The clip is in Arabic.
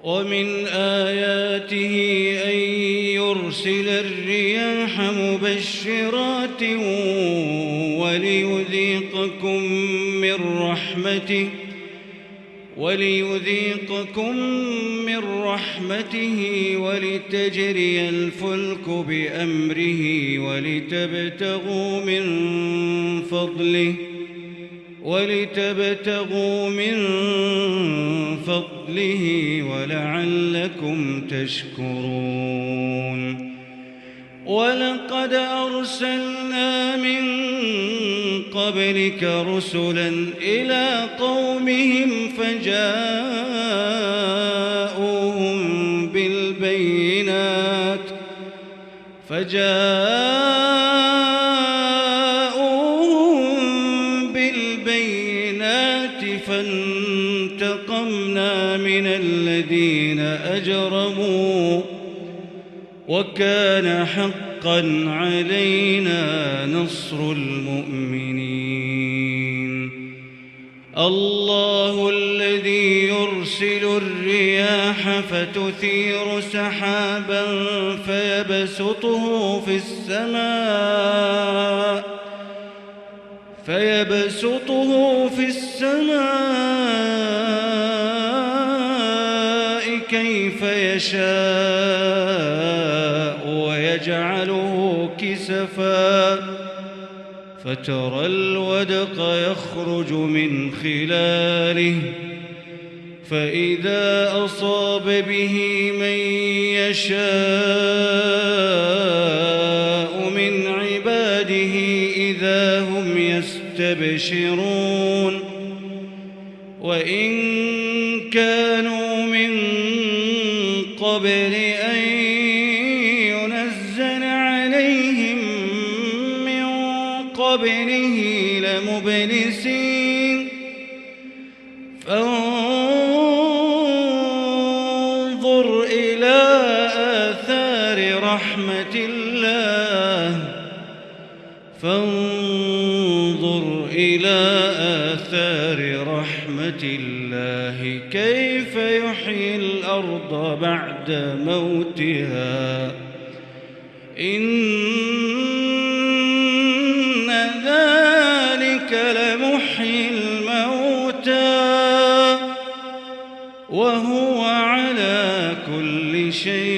ومن آياته أن يرسل الرياح مبشرات وليذيقكم من رحمته ولتجري الفلك بأمره ولتبتغوا من فضله ولعلكم تشكرون. ولقد أرسلنا من قبلك رسلا إلى قومهم فجاءوهم بالبينات فانتقمنا من الذين أجرموا وكان حقا علينا نصر المؤمنين. الله الذي يرسل الرياح فتثير سحابا فيبسطه في السماء كيف يشاء ويجعله كسفا فترى الودق يخرج من خلاله فإذا أصاب به من يشاء من عباده إذا هم يستبشرون. وإن كانوا من قبل أن ينزل عليهم من قبله لمبلسين. فانظر إلى آثار رحمة الله كيف يحيي الأرض بعد موتها إن ذلك لمحيي الموتى وهو على كل شيء